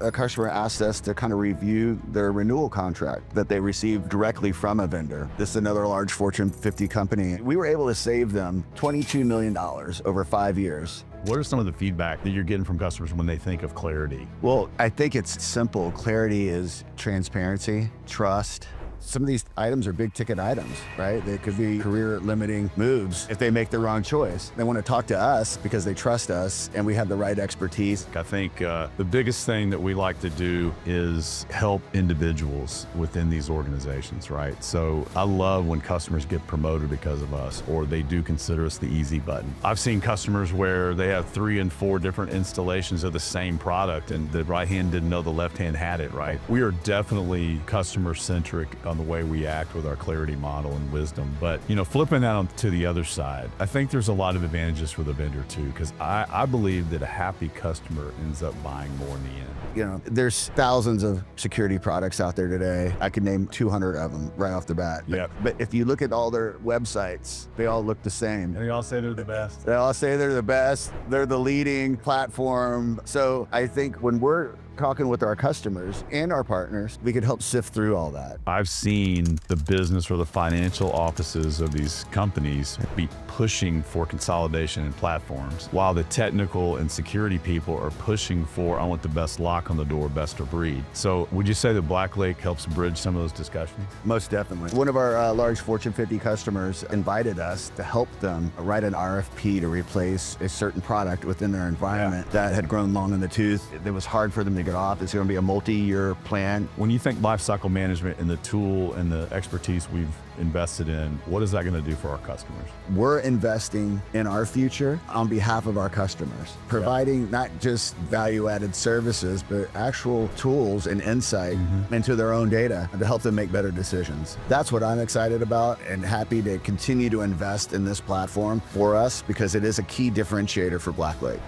a customer asked us to kind of review their renewal contract that they received directly from a vendor. This is another large Fortune 50 company. We were able to save them $22 million over 5 years. What are some of the feedback that you're getting from customers when they think of clarity? Well, I think it's simple. Clarity is transparency, trust. Some of these items are big ticket items, right? They could be career limiting moves if they make the wrong choice. They want to talk to us because they trust us and we have the right expertise. I think the biggest thing that we like to do is help individuals within these organizations, right? So I love when customers get promoted because of us, or they do consider us the easy button. I've seen customers where they have 3 and 4 different installations of the same product and the right hand didn't know the left hand had it, right? We are definitely customer centric on the way we act with our clarity model and wisdom. But, flipping that on to the other side, I think there's a lot of advantages for the vendor too, because I believe that a happy customer ends up buying more in the end. There's thousands of security products out there today. I could name 200 of them right off the bat. Yep. But if you look at all their websites, they all look the same. And they all say they're the best. They all say they're the best. They're the leading platform. So I think when we're talking with our customers and our partners, we could help sift through all that. I've seen the business or the financial offices of these companies be pushing for consolidation in platforms, while the technical and security people are pushing for, I want the best lock on the door, best of breed. So would you say that BlackLake helps bridge some of those discussions? Most definitely. One of our large Fortune 50 customers invited us to help them write an RFP to replace a certain product within their environment that had grown long in the tooth. It was hard for them to get off. It's going to be a multi-year plan. When you think lifecycle management and the tool and the expertise we've invested in, what is that going to do for our customers? We're investing in our future on behalf of our customers, providing not just value-added services, but actual tools and insight into their own data to help them make better decisions. That's what I'm excited about and happy to continue to invest in this platform for us because it is a key differentiator for BlackLake.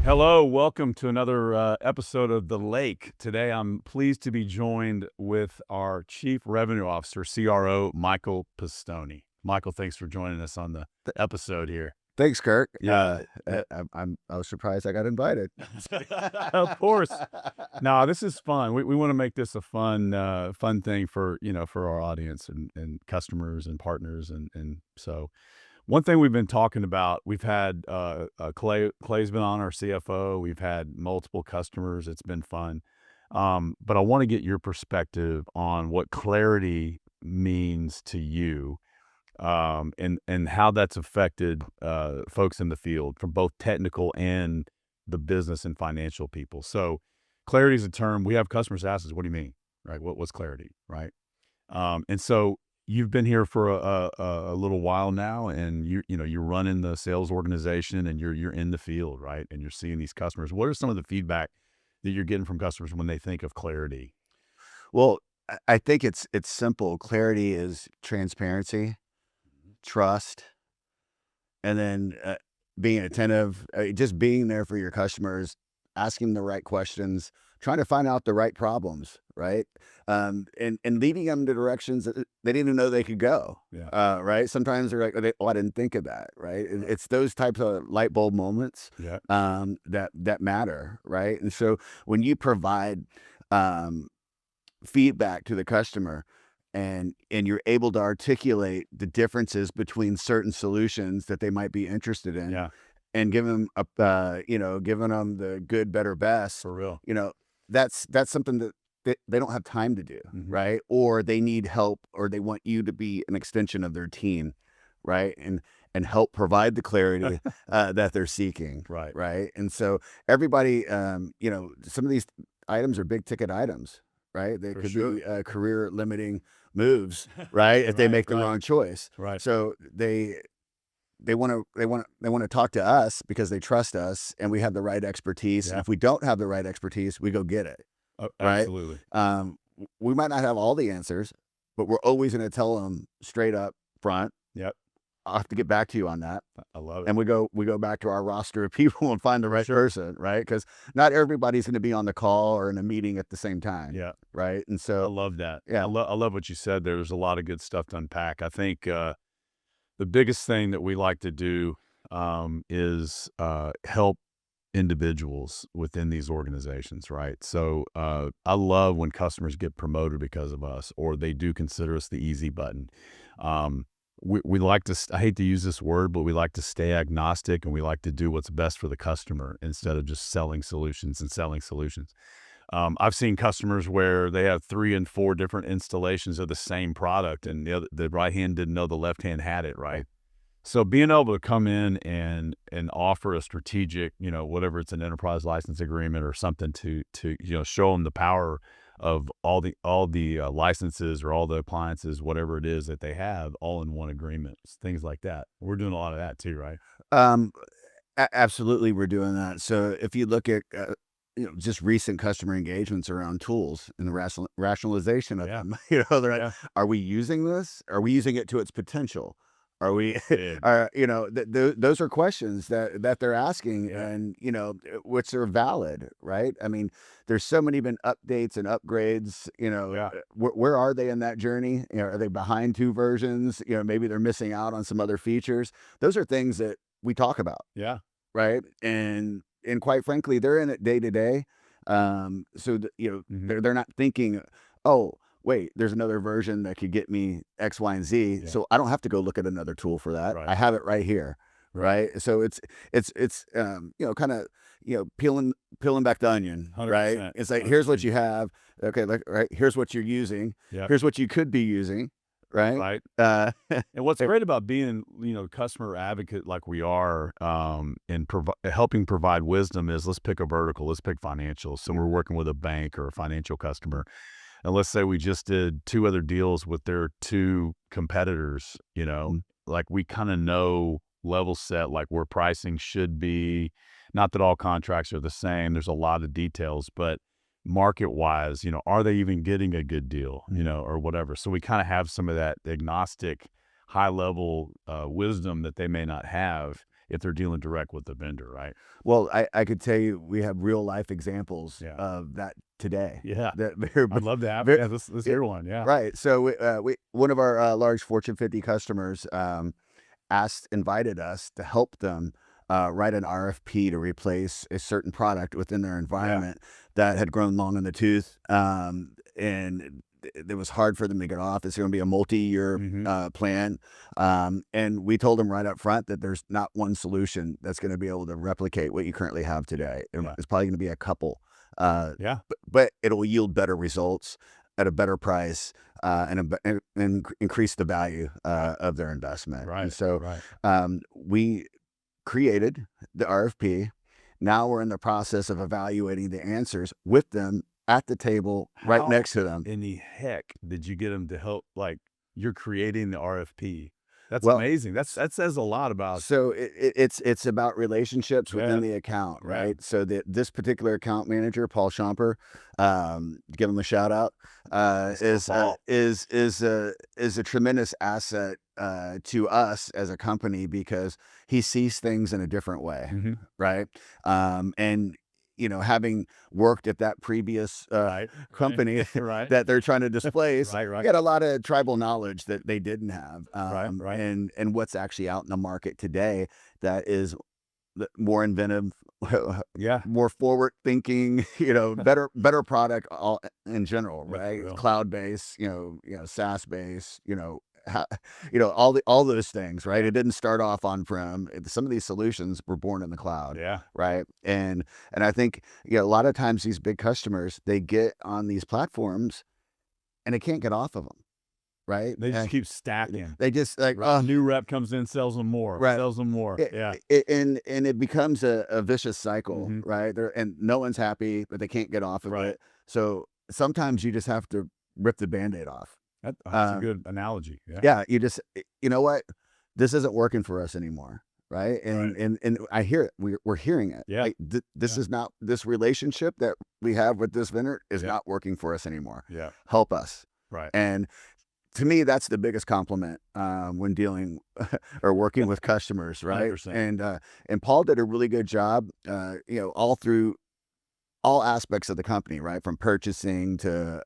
Hello, welcome to another episode of The Lake. Today, I'm pleased to be joined with our Chief Revenue Officer, CRO, Michael Pistone. Michael, thanks for joining us on the episode here. Thanks, Kirk. Yeah. I was surprised I got invited. Of course. No, this is fun. We want to make this a fun thing for our audience and customers and partners. And so one thing we've been talking about, we've had Clay's been on, our CFO. We've had multiple customers. It's been fun. But I want to get your perspective on what clarity means to you, and how that's affected folks in the field from both technical and the business and financial people. So clarity is a term. We have customers ask us, what do you mean? Right? What's clarity? Right? And so you've been here for a little while now, and you're running the sales organization, and you're in the field, right? And you're seeing these customers. What are some of the feedback that you're getting from customers when they think of clarity? Well, I think it's simple. Clarity is transparency, trust, and then being attentive, just being there for your customers, asking the right questions, trying to find out the right problems, right? And leading them to directions that they didn't even know they could go, right? Sometimes they're like, oh, I didn't think of that, right? And it's those types of light bulb moments that matter, right? And so when you provide feedback to the customer, and you're able to articulate the differences between certain solutions that they might be interested in, and give them giving them the good, better, best. For real. That's something that they don't have time to do, right? Or they need help, or they want you to be an extension of their team, right? And help provide the clarity that they're seeking, right? And so everybody, some of these items are big ticket items, right? They could be career limiting moves, right? If they make the wrong choice, right? So they want to talk to us because they trust us and we have the right expertise. And if we don't have the right expertise, we go get it. Right? Absolutely. We might not have all the answers, but we're always going to tell them straight up front. Yep. I'll have to get back to you on that. I love it. And we go back to our roster of people and find the right person, right? Because not everybody's going to be on the call or in a meeting at the same time. Yeah. Right. And so I love that. Yeah. I love what you said. There's a lot of good stuff to unpack. I think the biggest thing that we like to do is help individuals within these organizations, right? So I love when customers get promoted because of us, or they do consider us the easy button. Um, we like to, I hate to use this word, but we like to stay agnostic, and we like to do what's best for the customer instead of just selling solutions and selling solutions. I've seen customers where they have 3 and 4 different installations of the same product, and the right hand didn't know the left hand had it, right? So being able to come in and offer a strategic, whatever, it's an enterprise license agreement or something to show them the power of all the licenses or all the appliances, whatever it is that they have, all in one agreement, things like that. We're doing a lot of that too, right? Um, Absolutely, we're doing that. So if you look at just recent customer engagements around tools and the rationalization of Yeah, them, they're like, yeah, are we using this? Are we using it to its potential? Are we? big, Are those are questions that they're asking, yeah, and which are valid, right? I mean, there's so many been updates and upgrades. yeah, Where are they in that journey? Are they behind 2 versions? Maybe they're missing out on some other features. Those are things that we talk about, yeah. right? And quite frankly, they're in it day to day. So that, Hmm. they're not thinking, oh, wait, there's another version that could get me X, Y, and Z. Yeah, So I don't have to go look at another tool for that. right, I have it right here. right, Right. So it's kind of, peeling back the onion, right? 100%, It's like, here's what 100%. you have. Okay, like, right, here's what you're using. Yeah, Here's what you could be using, right? right. Uh And what's great about being, customer advocate like we are, and helping provide wisdom is, let's pick a vertical. Let's pick financials. So we're working with a bank or a financial customer, and let's say we just did 2 other deals with their 2 competitors. Like, we kind of know level set, like, where pricing should be. Not that all contracts are the same. There's a lot of details, but market wise, are they even getting a good deal, or whatever. So we kind of have some of that agnostic, high level wisdom that they may not have if they're dealing direct with the vendor, right? Well, I could tell you we have real life examples Yeah. of that today. Yeah. That they're I'd love to have, ve yeah, let's yeah, hear one. Yeah. right. So we one of our large Fortune 50 customers invited us to help them write an RFP to replace a certain product within their Yeah. environment that had grown long in the tooth, and it was hard for them to get off. It's going to be a multi-year Hmm. plan, and we told them right up front that there's not one solution that's going to be able to replicate what you currently have today. Yeah. It's probably going to be a couple, Yeah. but it'll yield better results at a better price, and increase the value of their investment. And Right. so Right. we created the RFP. Now we're in the process of evaluating the answers with them at the table right How next to them. in the heck did you get them to help? Like, you're creating the RFP. That's Well, amazing. That says a lot about. so it's about relationships within Yeah. the account, Yeah. right? So this particular account manager, Paul Schomper, give him a shout out, Let's go, Paul. is a tremendous asset to us as a company because he sees things in a different way, Hmm. right? And having worked at that previous Right. Right. company Right. that they're trying to displace, Right. he Right. had a lot of tribal knowledge that they didn't have, Right. Right. and what's actually out in the market today that is more inventive, Yeah. more forward thinking, better product all in general, Yeah, for right? real. Cloud based, SaaS based, all those things, right? Yeah. It didn't start off on prem. Some of these solutions were born in the cloud, Yeah. right? And I think a lot of times these big customers, they get on these platforms and they can't get off of them, right? They just keep stacking. They just like, Right. New rep comes in, sells them more, right. sells them more. Yeah. And it becomes a vicious cycle, Hmm. right? And no one's happy, but they can't get off of Right. it. So sometimes you just have to rip the Band-Aid off. That's a Uh, good analogy. Yeah. yeah, you know what? This isn't working for us anymore, right? Right. And I hear it. We're hearing it. Yeah. Like this Yeah. is not this relationship that we have with this vendor is Yeah. not working for us anymore. Yeah. Help us. Right. And to me, that's the biggest compliment when dealing or working with customers, right? 100%. And Paul did a really good job, all through all aspects of the company, right? From purchasing to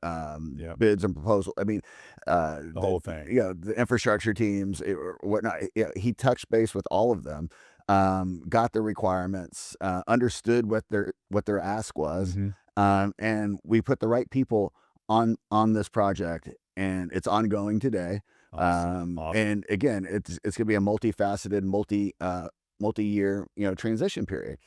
Yeah. bids and proposal. I mean, The whole thing. the infrastructure teams or whatnot. He touched base with all of them, got the requirements, understood what their ask was, and we put the right people on this project, and it's ongoing today. Awesome. And again, it's gonna be a multifaceted, multi-year, transition period.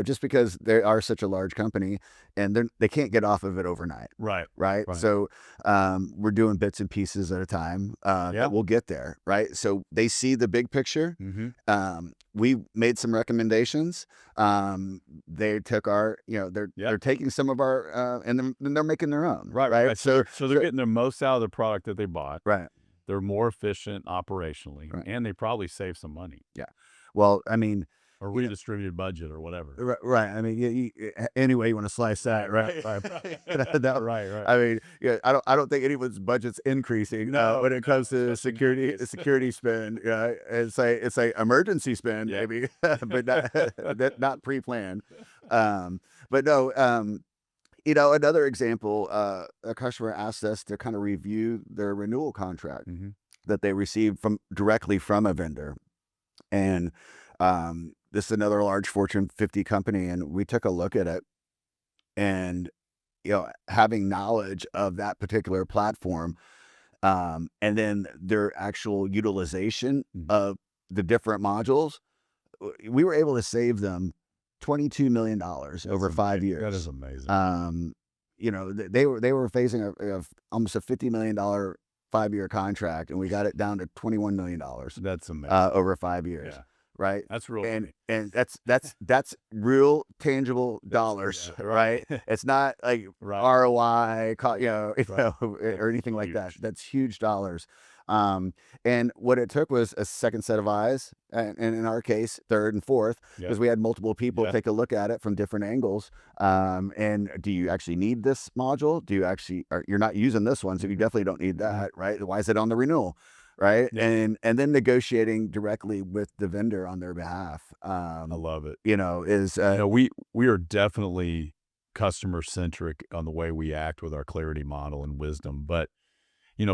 Just because they are such a large company and they can't get off of it overnight. Right. Right. Right. So we're doing bits and pieces at a time. Yeah. But we'll get there. Right. So they see the big picture. We made some recommendations. They took our, they're taking some of our, and then they're making their own. Right. Right. So they're getting the most out of the product that they bought. Right. They're more efficient operationally, Right. and they probably save some money. Yeah. Well, I mean, or redistributed budget or whatever. Right. I mean, any way you want to slice that, right? Right. I mean, I don't think anyone's budget's increasing when it comes to security spend. It's a emergency spend, maybe, but not pre-planned. But no, another example, a customer asked us to kind of review their renewal contract that they received directly from a vendor, and this is another large Fortune 50 company, and we took a look at it, and having knowledge of that particular platform, and then their actual utilization of the different modules, we were able to save them $22 million over 5 years. That is amazing. They were facing almost a $50 million 5-year contract, and we got it down to $21 million. That's amazing. Over 5 years. Yeah. Right. That's real. And that's real tangible dollars, right? It's not like ROI, or anything like that. That's huge dollars. And what it took was a second set of eyes, and in our case, third and fourth, because we had multiple people take a look at it from different angles. And do you actually need this module? You're not using this one, so you definitely don't need that, right? Why is it on the renewal? Right. Yeah. And then negotiating directly with the vendor on their behalf. I love it. We are definitely customer centric on the way we act with our clarity model and wisdom. But,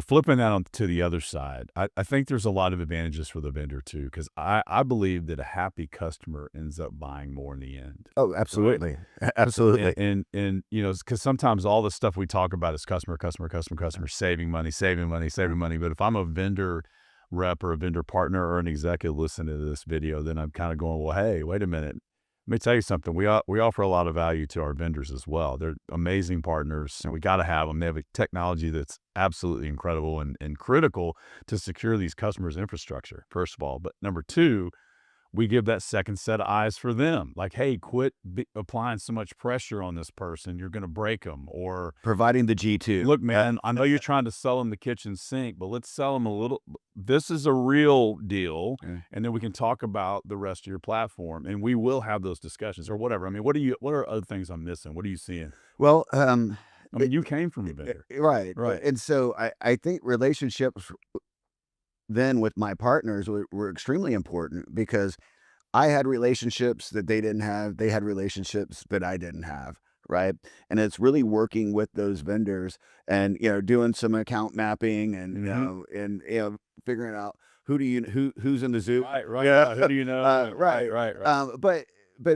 flipping that on to the other side, I think there's a lot of advantages for the vendor too, because I believe that a happy customer ends up buying more in the end. Oh, absolutely. Right? Absolutely. And because sometimes all the stuff we talk about is customer, saving money. But if I'm a vendor rep or a vendor partner or an executive listening to this video, then I'm kind of going, well, hey, wait a minute. Let me tell you something. We offer a lot of value to our vendors as well. They're amazing partners, and we got to have them. They have a technology that's absolutely incredible and critical to secure these customers' infrastructure, first of all. But number two, we give that second set of eyes for them. Like, hey, quit applying so much pressure on this person. You're going to break them. Or providing the G2. Look, man, I know you're trying to sell them the kitchen sink, but let's sell them a little. This is a real deal. And then we can talk about the rest of your platform, and we will have those discussions or whatever. I mean, what are other things I'm missing? What are you seeing? Well, I mean, you came from a vendor. Right. And so I think relationships then with my partners were extremely important, because I had relationships that they didn't have. They had relationships that I didn't have. Right. And it's really working with those vendors and, doing some account mapping and, figuring out who's in the zoo. Right. Yeah. Who do you know? Right. But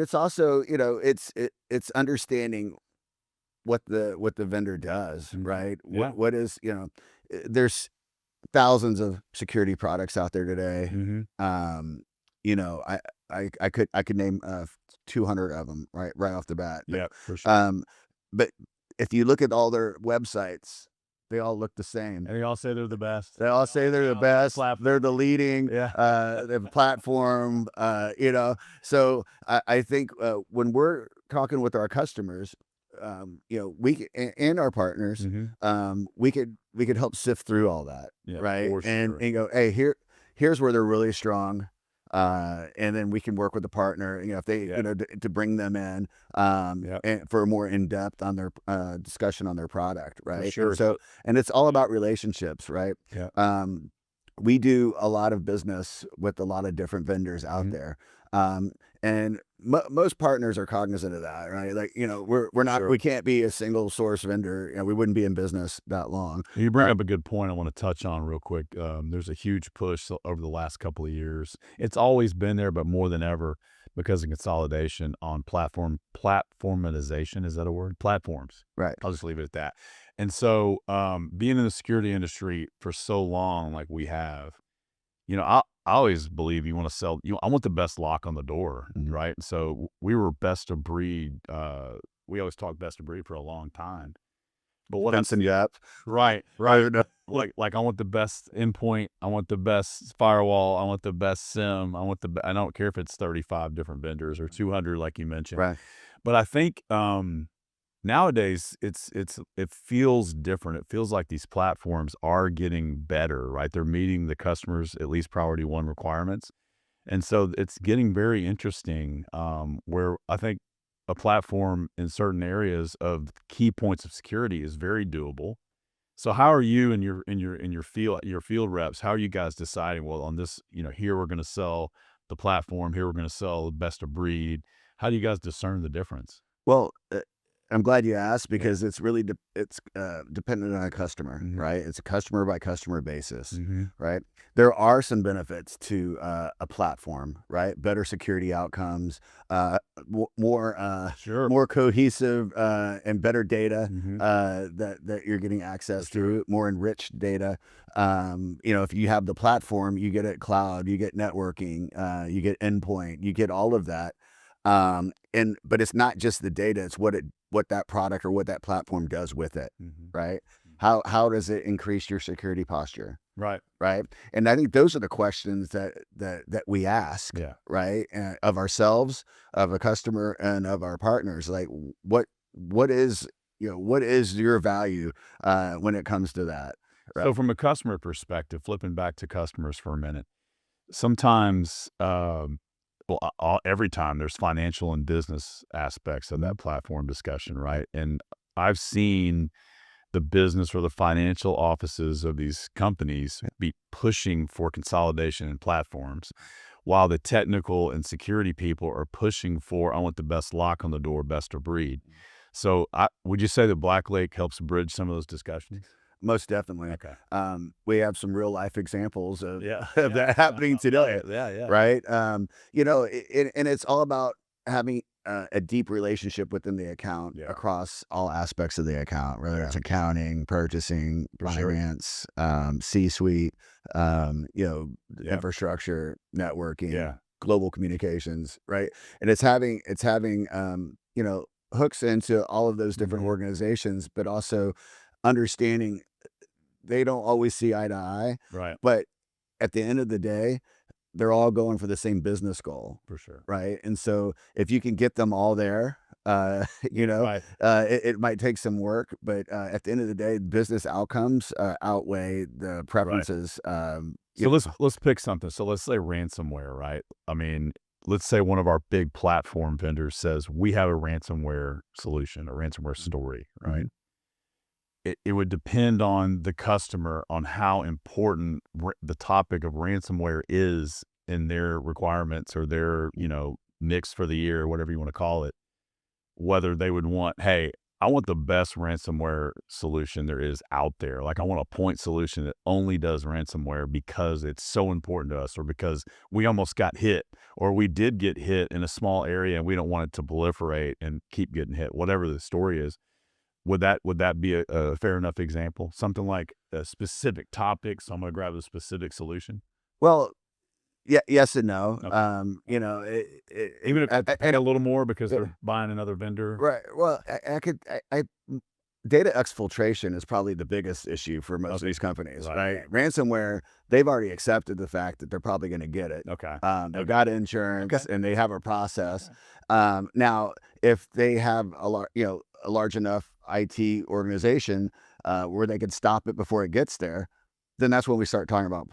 it's also, it's understanding what the vendor does. Right. Yeah. What is, there's thousands of security products out there today. I could name 200 of them right off the bat. Yeah, for sure. But if you look at all their websites, they all look the same. And they all say they're the best. They all say they're the best. They're the leading the platform. So I think when we're talking with our customers, we and our partners, we could help sift through all that, right? And go, hey, here's where they're really strong. And then we can work with the partner, if they, to bring them in, and for a more in-depth on their discussion on their product. Right. For sure. So, and it's all about relationships, right? Yeah. We do a lot of business with a lot of different vendors out there. And And most partners are cognizant of that, right? Like, we're not, Sure. we can't be a single source vendor. We wouldn't be in business that long. You bring up a good point I want to touch on real quick. There's a huge push over the last couple of years. It's always been there, but more than ever because of consolidation on platformization. Is that a word? Platforms. Right. I'll just leave it at that. And so, being in the security industry for so long, like we have, I always believe you want to sell. I want the best lock on the door, right? So we were best of breed. We always talked best of breed for a long time. But what Fencing you up. right, Right. like I want the best endpoint, I want the best firewall, I want the best SIM, I don't care if it's 35 different vendors or 200 like you mentioned. Right. But I think nowadays it feels different. It feels like these platforms are getting better, right? They're meeting the customers at least priority one requirements. And so it's getting very interesting where I think a platform in certain areas of key points of security is very doable. So how are you and your field reps, how are you guys deciding, well, on this, here we're going to sell the platform, here we're going to sell the best of breed. How do you guys discern the difference? Well, I'm glad you asked because it's really dependent on a customer, right? It's a customer by customer basis, right? There are some benefits to a platform, right? Better security outcomes, more cohesive and better data that you're getting access to, more enriched data. If you have the platform, you get it cloud, you get networking, you get endpoint, you get all of that. But it's not just the data, it's what that product or what that platform does with it, right? How does it increase your security posture? Right. Right. And I think those are the questions that we ask, right? Of ourselves, of a customer, and of our partners. Like what is your value when it comes to that? Right? So from a customer perspective, flipping back to customers for a minute, sometimes every time there's financial and business aspects of that platform discussion, right? And I've seen the business or the financial offices of these companies be pushing for consolidation in platforms, while the technical and security people are pushing for, I want the best lock on the door, best of breed. So would you say that BlackLake helps bridge some of those discussions? Most definitely. Okay. We have some real life examples of Yeah. that happening today. Yeah. Right. And it's all about having a deep relationship within the account across all aspects of the account, whether it's accounting, purchasing, finance, C-suite, infrastructure, networking, global communications, right? And it's having hooks into all of those different organizations, but also understanding they don't always see eye to eye, Right. but at the end of the day, they're all going for the same business goal, For sure. right? And so if you can get them all there, it might take some work, but at the end of the day, business outcomes outweigh the preferences. So let's pick something. So let's say ransomware, right? I mean, let's say one of our big platform vendors says we have a ransomware solution, a ransomware story, right? It would depend on the customer on how important the topic of ransomware is in their requirements or their, mix for the year, or whatever you want to call it, whether they would want, hey, I want the best ransomware solution there is out there. Like I want a point solution that only does ransomware because it's so important to us, or because we almost got hit, or we did get hit in a small area and we don't want it to proliferate and keep getting hit, whatever the story is. Would that be a fair enough example? Something like a specific topic, so I'm going to grab a specific solution? Well, yes and no. Okay. Even if they pay a little more because they're buying another vendor? Right. Well, data exfiltration is probably the biggest issue for most of these companies, right? Ransomware, they've already accepted the fact that they're probably going to get it. Okay. They've got insurance and they have a process. Now, if they have a large enough IT organization where they could stop it before it gets there, then that's when we start talking about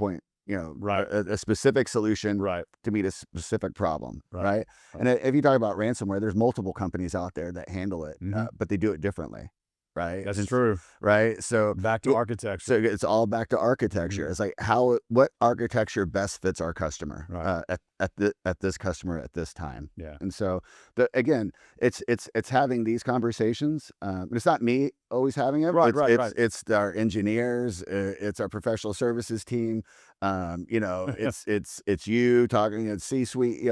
a specific solution to meet a specific problem, right? And if you talk about ransomware, there's multiple companies out there that handle it, but they do it differently, right? That's true. Right? So back to architecture. So it's all back to architecture. It's like what architecture best fits our customer at this customer at this time. Yeah. And so again, it's having these conversations. It's not me always having it. Right, It's it's our engineers. It's our professional services team. It's you talking at C-suite.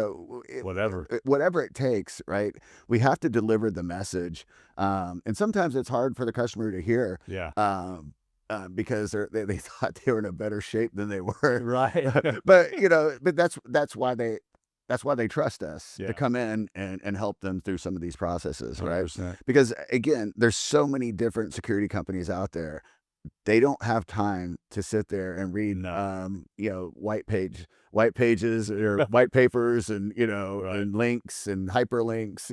Whatever it takes. Right. We have to deliver the message. And sometimes it's hard for the customer to hear. Yeah. Because they thought they were in a better shape than they were. Right. but that's why they trust us Yeah. to come in and help them through some of these processes, right? 100%. Because again, there's so many different security companies out there. They don't have time to sit there and read, white pages or white papers and, and links and hyperlinks,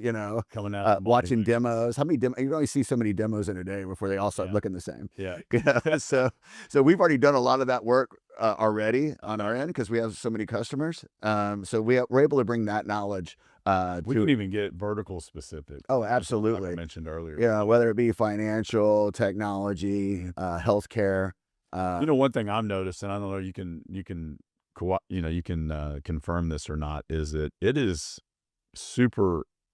Coming out watching demos. How many you only see so many demos in a day before they all start looking the same. Yeah. So we've already done a lot of that work already on our end because we have so many customers. So we're able to bring that knowledge. We can even get vertical specific. Oh, like absolutely. I mentioned earlier. Yeah, whether it be financial, technology, healthcare. One thing I've noticed, and I don't know, you can confirm this or not, is that it is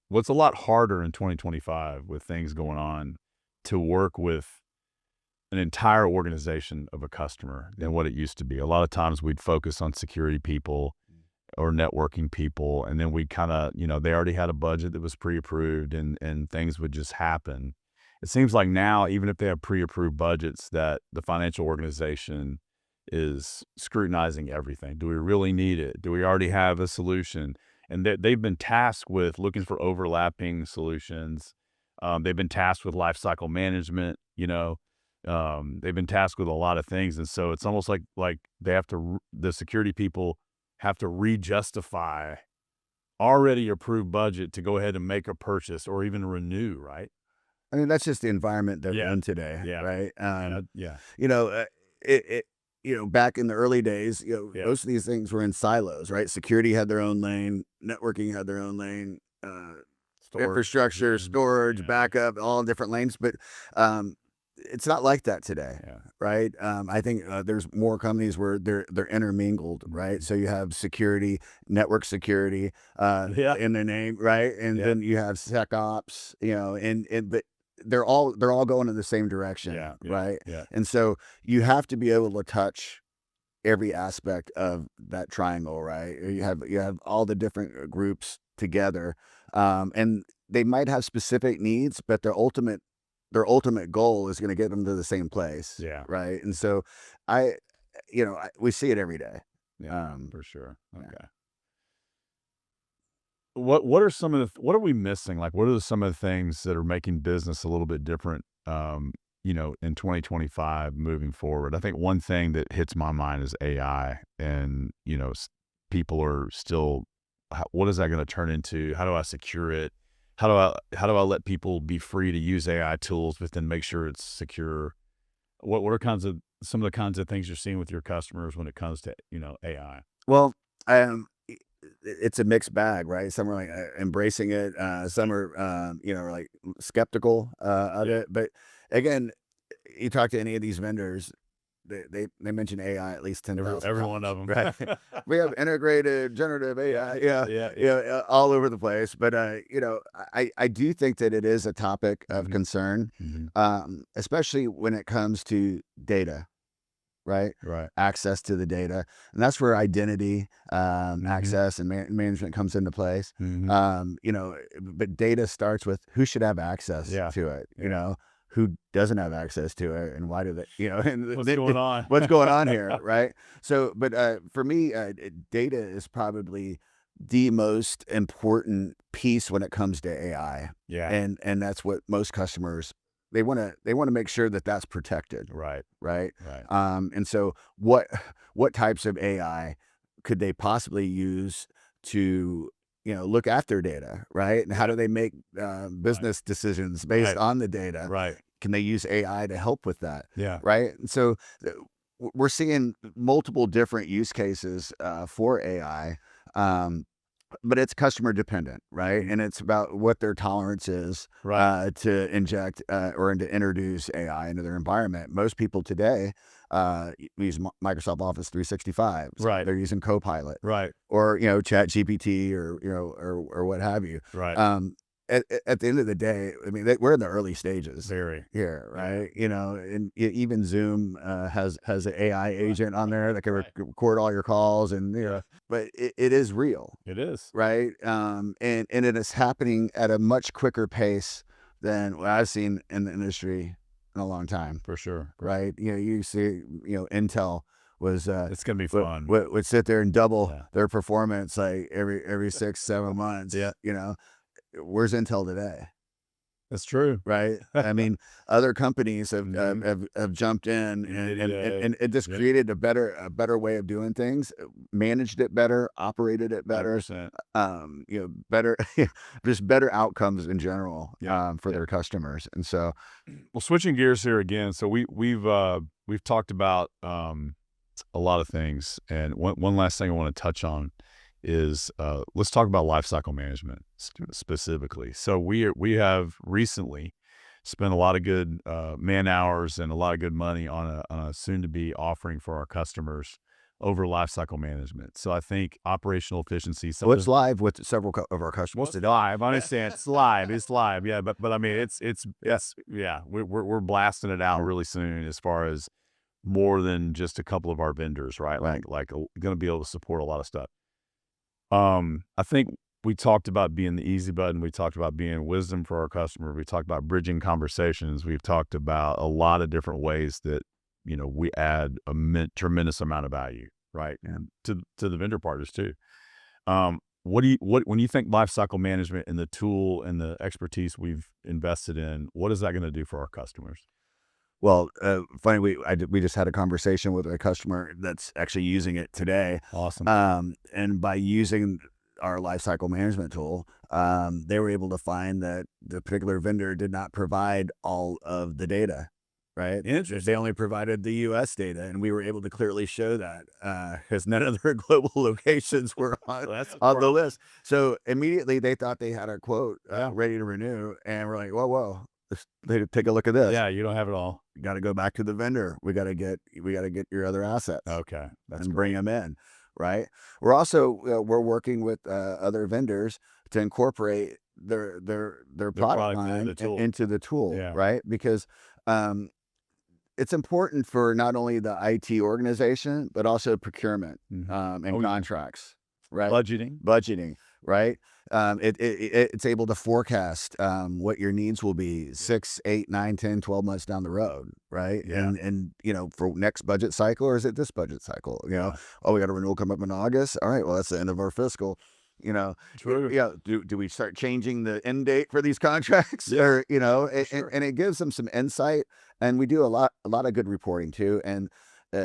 what's a lot harder in 2025 with things going on to work with an entire organization of a customer than what it used to be. A lot of times we'd focus on security people or networking people, and then we kind of, they already had a budget that was pre-approved and things would just happen. It seems like now, even if they have pre-approved budgets, that the financial organization is scrutinizing everything. Do we really need it? Do we already have a solution? And they've been tasked with looking for overlapping solutions. They've been tasked with lifecycle management, they've been tasked with a lot of things. And so it's almost like they have to, the security people have to re-justify already approved budget to go ahead and make a purchase or even renew, right? I mean, that's just the environment they're in today, right? Back in the early days, most of these things were in silos, right? Security had their own lane, networking had their own lane, infrastructure, storage, backup, all different lanes. But it's not like that today, right? I think there's more companies where they're intermingled, right? So you have security, network security in their name, right? And then you have SecOps, but they're all going in the same direction, right? Yeah. And so you have to be able to touch every aspect of that triangle, right? You have all the different groups together, and they might have specific needs, but their ultimate goal is going to get them to the same place. Yeah. Right. And so we see it every day. Yeah, for sure. Okay. What are some of what are we missing? Like, what are some of the things that are making business a little bit different, in 2025 moving forward? I think one thing that hits my mind is AI, and, people are still, what is that going to turn into? How do I secure it? How do I let people be free to use AI tools, but then make sure it's secure? What are some of the kinds of things you're seeing with your customers when it comes to, AI? Well, it's a mixed bag, right? Some are like embracing it. Some are, like skeptical of it. But again, you talk to any of these vendors, they mention AI at least 10,000 every one of them, right? We have integrated generative AI, all over the place. But I do think that it is a topic of concern, especially when it comes to data, right? Access to the data, and that's where identity, access, and management comes into place. But data starts with who should have access to it. Who doesn't have access to it, and why do they, and what's going on? What's going on here, right? So, but for me, data is probably the most important piece when it comes to AI. Yeah. And that's what most customers, they want to make sure that that's protected. Right. And so what types of AI could they possibly use to, look at their data, right? And how do they make business decisions based on the data? Right. Can they use AI to help with that? Yeah. Right. And so we're seeing multiple different use cases for AI. but it's customer dependent, right? And it's about what their tolerance is to inject or to introduce AI into their environment. Most people today use Microsoft Office 365. So Right. they're using Copilot, Right. or Chat GPT, or or what have you. Right. At the end of the day, I mean, we're in the early stages Very. here, right? And even Zoom has an AI agent on there that can record all your calls, and but it is real. It is. Right. And it is happening at a much quicker pace than what I've seen in the industry in a long time. For sure. Right. You see, Intel was It's gonna be fun. would sit there and double their performance like every 6-7 months. Where's Intel today? That's true. Right. I mean, other companies have jumped in and it just created a better way of doing things, managed it better, operated it better, 100%. better, just better outcomes in general for their customers. And so, well, switching gears here again. So we've talked about a lot of things, and one last thing I want to touch on is let's talk about lifecycle management specifically. So we have recently spent a lot of good man hours and a lot of good money on a soon-to-be offering for our customers over lifecycle management. So I think operational efficiency. It's live with several of our customers. It's live. I understand it's live. It's live. Yeah, but I mean we're blasting it out really soon as far as more than just a couple of our vendors, right? Like going to be able to support a lot of stuff. I think we talked about being the easy button. We talked about being wisdom for our customer. We talked about bridging conversations. We've talked about a lot of different ways that, we add a tremendous amount of value, right? And to the vendor partners too. When you think lifecycle management and the tool and the expertise we've invested in, what is that going to do for our customers? Well, funny, we just had a conversation with a customer that's actually using it today. Awesome. And by using our lifecycle management tool, they were able to find that the particular vendor did not provide all of the data. Right. Interesting. They only provided the U.S. data, and we were able to clearly show that because none of their global locations were on the list. So immediately they thought they had a quote ready to renew, and we're like, whoa. They take a look at this. Yeah, you don't have it all. You got to go back to the vendor. We got to get your other assets. Okay, and bring them in. Right. We're also we're working with other vendors to incorporate their product line into the tool. Yeah. Right. Because it's important for not only the IT organization but also procurement and contracts. Right. Budgeting. Right. It's able to forecast what your needs will be 6, 8, 9, 10, 12 months down the road, right? Yeah. And for next budget cycle, or is it this budget cycle? We got a renewal come up in August. All right, well, that's the end of our fiscal. True. Yeah. Do we start changing the end date for these contracts? Or and it gives them some insight, and we do a lot of good reporting too. And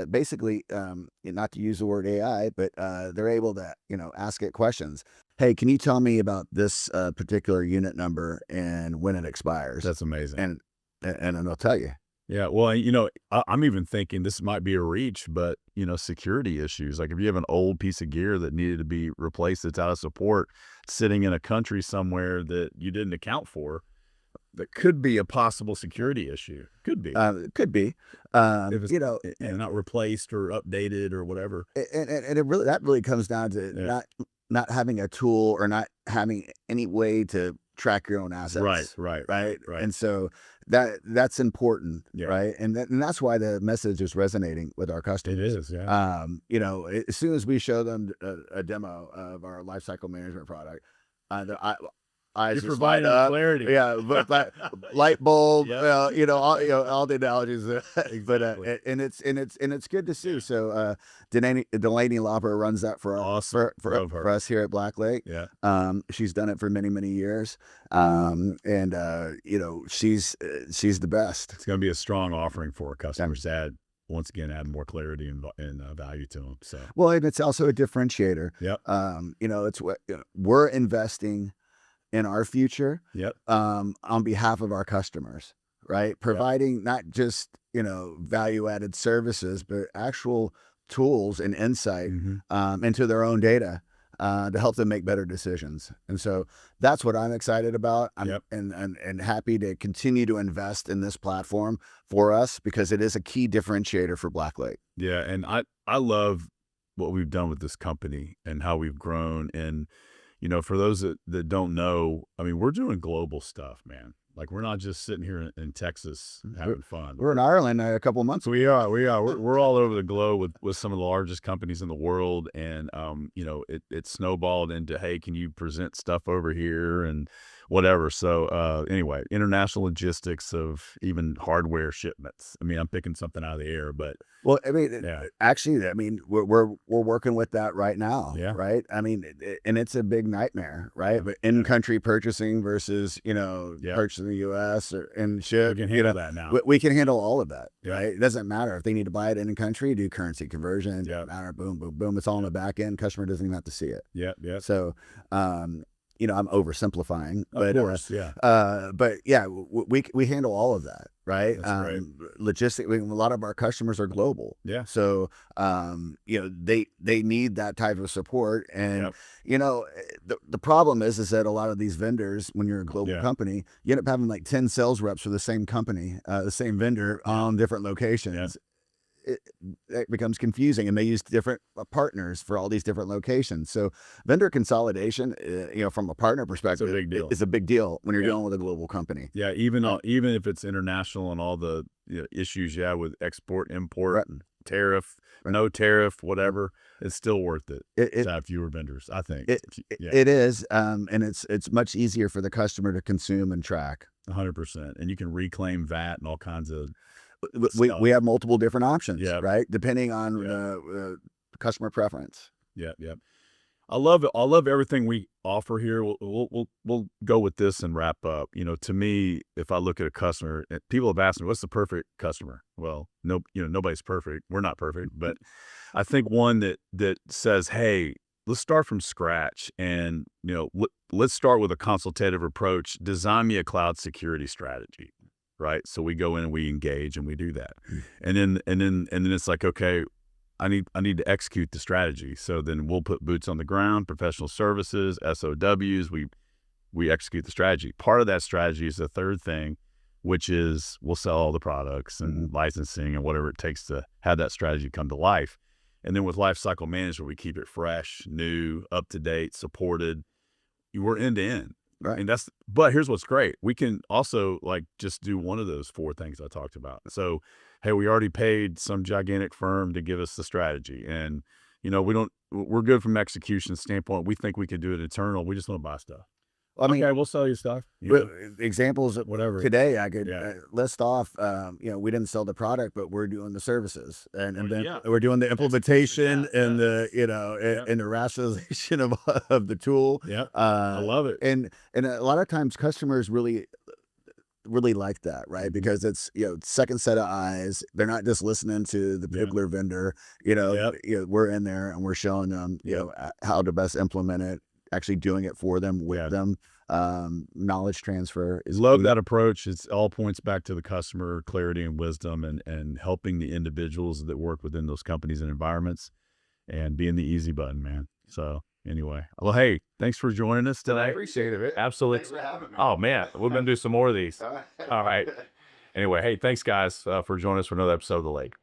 basically, not to use the word AI, but they're able to ask it questions. Hey, can you tell me about this particular unit number and when it expires? That's amazing. And they'll tell you. Yeah. Well, I'm even thinking this might be a reach, but security issues. Like if you have an old piece of gear that needed to be replaced, that's out of support, sitting in a country somewhere that you didn't account for, that could be a possible security issue. Could be. Could be. If it's, not replaced or updated or whatever. And that really comes down to not having a tool or not having any way to track your own assets. Right. And so that's important, right? And that's why the message is resonating with our customers. It is, yeah. As soon as we show them a demo of our lifecycle management product, eyes You're providing clarity. Yeah, but light bulb, all the analogies. Exactly. But and it's good to see. So Delaney Lauper runs that for Awesome. for us here at BlackLake. Yeah. She's done it for many, many years. And she's the best. It's going to be a strong offering for our customers to add more clarity and value to them. So well, and it's also a differentiator. Yep. It's what we're investing in our future, on behalf of our customers, right? Providing not just, value-added services, but actual tools and insight into their own data to help them make better decisions. And so that's what I'm excited about. I'm Yep. and happy to continue to invest in this platform for us because it is a key differentiator for BlackLake. Yeah, and I love what we've done with this company and how we've grown. And for those that don't know, I mean, we're doing global stuff, man. Like we're not just sitting here in Texas having fun. We're in Ireland a couple of months ago. We are. We're all over the globe with some of the largest companies in the world, and it snowballed into, hey, can you present stuff over here and whatever. So anyway, international logistics of even hardware shipments. I mean, I'm picking something out of the air, but Well, I mean, yeah, actually, I mean, we're working with that right now, Yeah. right? I mean, and it's a big nightmare, right? But in-country purchasing versus, Yeah. purchasing in the U.S. and we ship, can handle that now. we can handle all of that, Yeah. right? It doesn't matter if they need to buy it in country, do currency conversion, Yeah. doesn't matter, boom, boom, boom. It's all on the back end. Customer doesn't even have to see it. Yeah, yeah. So, I'm oversimplifying, Of but course, yeah. but yeah, we handle all of that, right? That's right. Logistic. A lot of our customers are global, Yeah. so they need that type of support, and the problem is that a lot of these vendors, when you're a global Yeah. company, you end up having like 10 sales reps for the same company, the same vendor on different locations. It becomes confusing, and they use different partners for all these different locations. So vendor consolidation, from a partner perspective, big deal. is a big deal when you're Yeah. dealing with a global company. Yeah, even if it's international and all the issues you have with export, import, Right. tariff, Right. no tariff, whatever, it's still worth it It to have fewer vendors, I think. Yeah, it is, and it's much easier for the customer to consume and track. 100%. And you can reclaim VAT and all kinds of We have multiple different options, Yeah. right? Depending on Yeah. customer preference. Yeah, yeah. I love everything we offer here. We'll go with this and wrap up. To me, if I look at a customer, and people have asked me, "What's the perfect customer?" Well, nobody's perfect. We're not perfect, but I think one that says, "Hey, let's start from scratch, and let's start with a consultative approach. Design me a cloud security strategy." Right. So we go in and we engage and we do that. And then it's like, okay, I need to execute the strategy. So then we'll put boots on the ground, professional services, SOWs. We execute the strategy. Part of that strategy is the third thing, which is we'll sell all the products and licensing and whatever it takes to have that strategy come to life. And then with lifecycle management, we keep it fresh, new, up to date, supported. We're end to end. Right. And but here's what's great. We can also just do one of those four things I talked about. So, hey, we already paid some gigantic firm to give us the strategy, and we're good from execution standpoint. We think we could do it internal. We just want to buy stuff. I mean, Okay, we'll sell you stuff. examples of Whatever. today, I could Yeah. list off. We didn't sell the product, but we're doing the services, and then yeah. we're doing the implementation Yeah, and the Yeah. and the rationalization of the tool. Yeah, I love it. And a lot of times customers really like that, right? Because it's second set of eyes. They're not just listening to the particular vendor. We're in there and we're showing them how to best implement it, actually doing it for them, with them. Knowledge transfer is Love key. that approach. It's all points back to the customer clarity and wisdom, and helping the individuals that work within those companies and environments, and being the easy button, man. So anyway, well, hey, thanks for joining us today. I appreciate it. Absolutely. Thanks for having me. Oh man, we're gonna do some more of these. All right. Anyway, hey, thanks guys for joining us for another episode of The Lake.